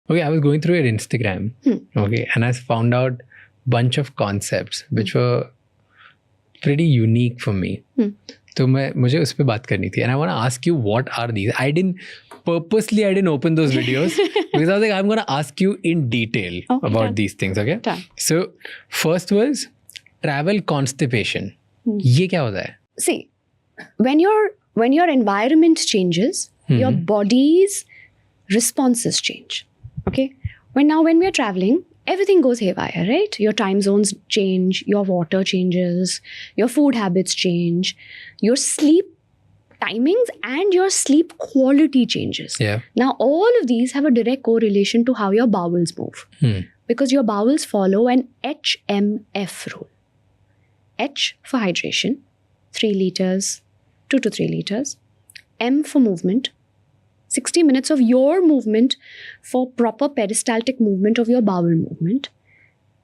Okay, I was going through your Instagram. Okay, and I found out bunch of concepts which were pretty unique for me. तो मुझे उस पे बात करनी थी. And I want to ask you, what are these? I didn't open those videos because I was like, I'm going to ask you in detail about these things. Okay. Done. So first was travel constipation. ये क्या होता है? See, when your environment changes, your body's responses change. Okay. When we are traveling, everything goes haywire, right? Your time zones change, your water changes, your food habits change, your sleep timings and your sleep quality changes. Yeah. Now, all of these have a direct correlation to how your bowels move. Because your bowels follow an HMF rule. H for hydration, 3 liters, 2 to 3 liters. M for movement, 60 minutes of your movement for proper peristaltic movement of your bowel movement.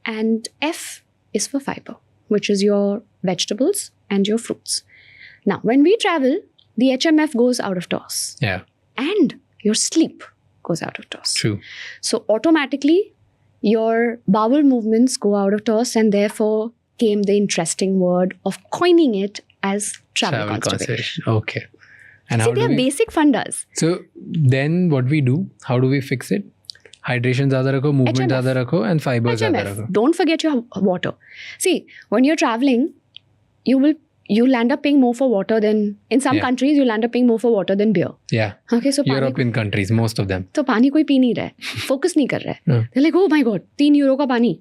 And F is for fiber, which is your vegetables and your fruits. Now, when we travel, the HMF goes out of toss. Yeah. And your sleep goes out of toss. True. So automatically, your bowel movements go out of toss, and therefore came the interesting word of coining it as travel constipation. Okay. And See, how they do are we... basic fundas. So then what we do, how do we fix it? Hydration ज़्यादा रखो, movement HMF. ज़्यादा रखो, and fiber ज़्यादा HMF. रखो. Don't forget your water. See, when you're traveling, you'll end up paying more for water than, in some countries, you'll end up paying more for water than beer. Yeah. Okay, so European countries, most of them. तो पानी कोई P नहीं रहा है, focus नहीं कर रहा है. They're like, oh my god, 3 euro का पानी.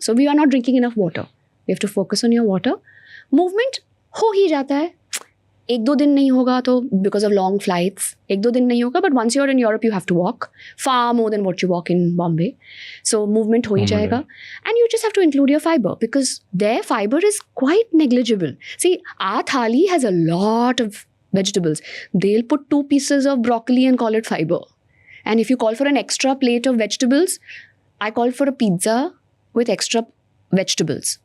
So we are not drinking enough water. You have to focus on your water. Movement हो ही जाता है. 1-2 दिन नहीं होगा तो because of long flights. 1-2 दिन नहीं होगा, but once you're in Europe, you have to walk far more than what you walk in Bombay. So movement हो ही जाएगा. And you just have to include your fiber because their fiber is quite negligible. See, our thali has a lot of vegetables. They'll put 2 pieces of broccoli and call it fiber. And if you call for an extra plate of vegetables, I called for a pizza with extra vegetables.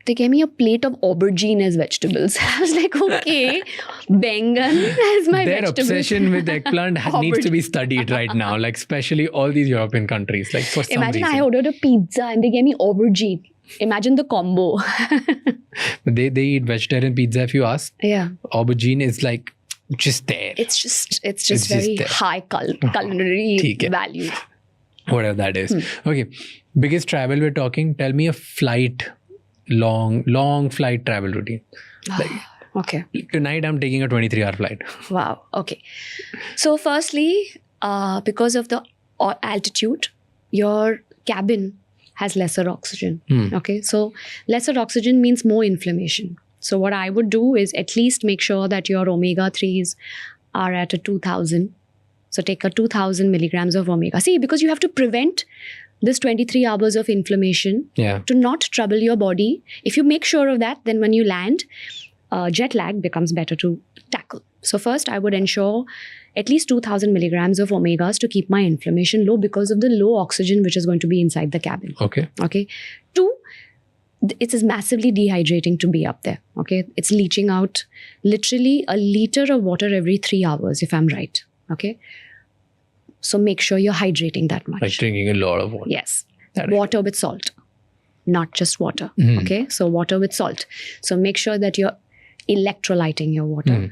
They gave me a plate of aubergine as vegetables. I was like, okay, bengan as my Their vegetables. obsession with eggplant needs to be studied right now, like especially all these European countries, like for some Imagine reason. I ordered a pizza and they gave me aubergine. Imagine the combo. They eat vegetarian pizza if you ask. Yeah. Aubergine is like just there. It's just just very there. high culinary ठीक है. value. Whatever that is. Okay. Biggest travel we're talking. Tell me a flight, long flight travel routine. Like Okay. tonight I'm taking a 23-hour flight. Wow. Okay. So firstly, because of the altitude, your cabin has lesser oxygen. Okay. So lesser oxygen means more inflammation. So what I would do is at least make sure that your omega-3s are at a 2000. So take a 2000 milligrams of omega. See, because you have to prevent this 23 hours of inflammation Yeah. to not trouble your body. If you make sure of that, then when you land, jet lag becomes better to tackle. So first, I would ensure at least 2000 milligrams of omegas to keep my inflammation low because of the low oxygen which is going to be inside the cabin. Okay. Okay. 2, it is massively dehydrating to be up there. Okay. It's leaching out literally a liter of water every 3 hours, if I'm right. Okay. So make sure you're hydrating that much. Like drinking a lot of water. Yes. That Water with salt, not just water. Okay. So water with salt. So make sure that you're electrolyting your water.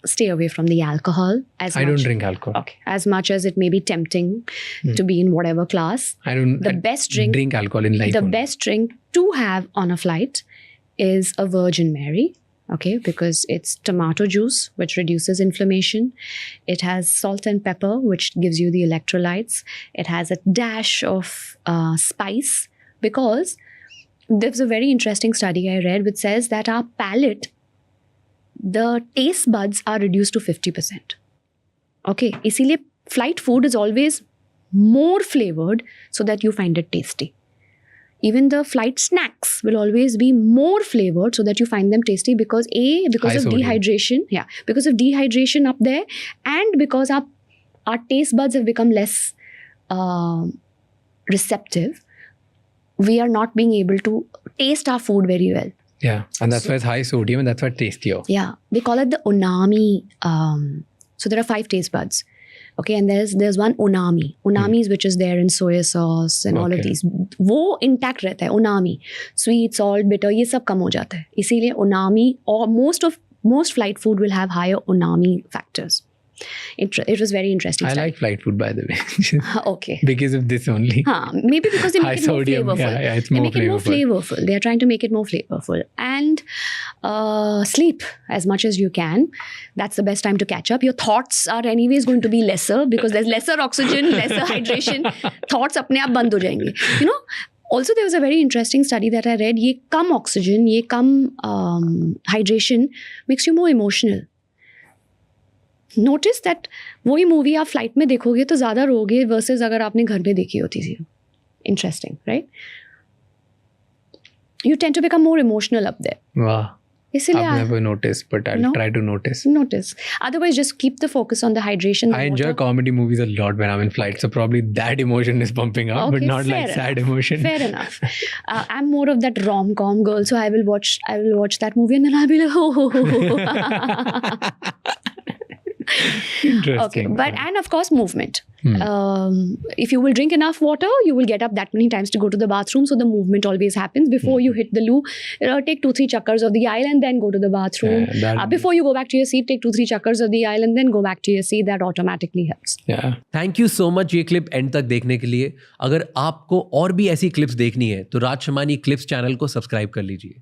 Stay away from the alcohol I don't drink alcohol. Okay. As much as it may be tempting to be in whatever class. I don't Best drink alcohol in life. The only. best drink to have on a flight is a Virgin Mary. Okay, because it's tomato juice, which reduces inflammation. It has salt and pepper, which gives you the electrolytes. It has a dash of spice, because there's a very interesting study I read which says that our palate, the taste buds are reduced to 50%. Okay, इसीलिए flight food is always more flavored so that you find it tasty. Even the flight snacks will always be more flavored so that you find them tasty because High of sodium. dehydration. Yeah, because of dehydration up there, and because our taste buds have become less receptive. We are not being able to taste our food very well. Yeah. And that's why it's high sodium and that's why it's tastier. Yeah, they call it the unami. So there are 5 taste buds. Okay, and there's one unami is which is there in soy sauce and all of Okay. these. वो intact रहता है unami, sweet, salt, bitter ये सब कम हो जाता है. इसीलिए unami or most flight food will have higher unami factors. It was very interesting. I study. like flight food, by the way. Okay. Because of this only. Maybe because they High make it more sodium. flavorful. Yeah, it's They more make it more flavorful. They are trying to make it more flavorful. And sleep as much as you can. That's the best time to catch up. Your thoughts are anyways going to be lesser because there's lesser oxygen, lesser hydration. Thoughts अपने आप बंद हो जाएंगे. You know, also there was a very interesting study that I read. ये कम oxygen, ये कम hydration makes you more emotional. Notice that वही movie आप flight में देखोगे तो ज़्यादा रोगे वर्सेस अगर आपने घर में देखी होती थी. Interesting, right? You tend to become more emotional up there. Wow. इसलिए I've never noticed, but I'll No? try to notice. Notice. Otherwise just keep the focus on the hydration. I enjoy comedy movies a lot when I'm in flight, so probably that emotion is pumping up, but Okay, not like fair sad emotion. Fair enough. I'm more of that rom-com girl, so I will watch that movie and then I'll be like, oh. Interesting. Okay, and of course movement. If you will drink enough water, you will get up that many times to go to the bathroom. So the movement always happens before you hit the loo. Take 2-3 chakkars of the aisle and then go to the bathroom. Yeah, Before you go back to your seat, take 2-3 chakkars of the aisle and then go back to your seat. That automatically helps. Yeah. Thank you so much ये clip and तक देखने के लिए. अगर आपको और भी ऐसी क्लिप्स देखनी है तो राज शमानी क्लिप्स चैनल को सब्सक्राइब कर लीजिए.